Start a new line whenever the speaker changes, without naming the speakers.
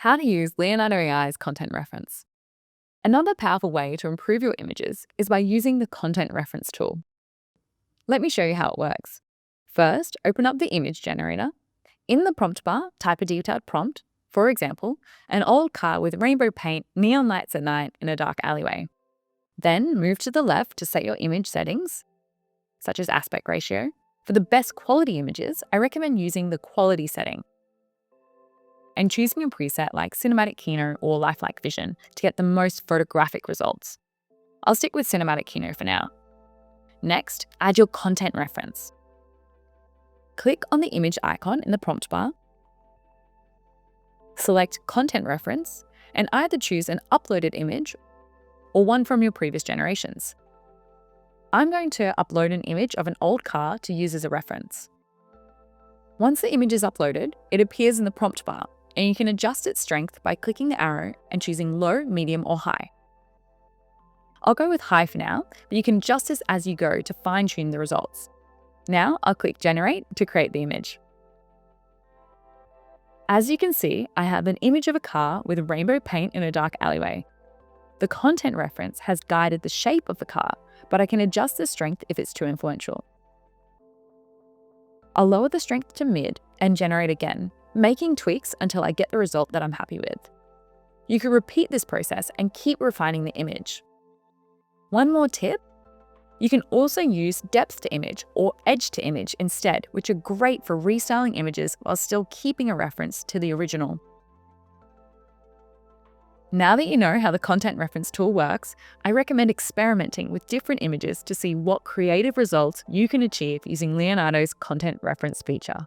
How to use Leonardo.Ai's content reference. Another powerful way to improve your images is by using the content reference tool. Let me show you how it works. First, open up the image generator. In the prompt bar, type a detailed prompt, for example, an old car with rainbow paint, neon lights at night in a dark alleyway. Then move to the left to set your image settings, such as aspect ratio. For the best quality images, I recommend using the quality setting and choosing a preset like Cinematic Kino or Lifelike Vision to get the most photographic results. I'll stick with Cinematic Kino for now. Next, add your content reference. Click on the image icon in the prompt bar, select Content Reference, and either choose an uploaded image or one from your previous generations. I'm going to upload an image of an old car to use as a reference. Once the image is uploaded, it appears in the prompt bar, and you can adjust its strength by clicking the arrow and choosing low, medium, or high. I'll go with high for now, but you can adjust this as you go to fine-tune the results. Now I'll click Generate to create the image. As you can see, I have an image of a car with rainbow paint in a dark alleyway. The content reference has guided the shape of the car, but I can adjust the strength if it's too influential. I'll lower the strength to mid and generate again, making tweaks until I get the result that I'm happy with. You can repeat this process and keep refining the image. One more tip, you can also use depth to image or edge to image instead, which are great for restyling images while still keeping a reference to the original. Now that you know how the content reference tool works, I recommend experimenting with different images to see what creative results you can achieve using Leonardo's content reference feature.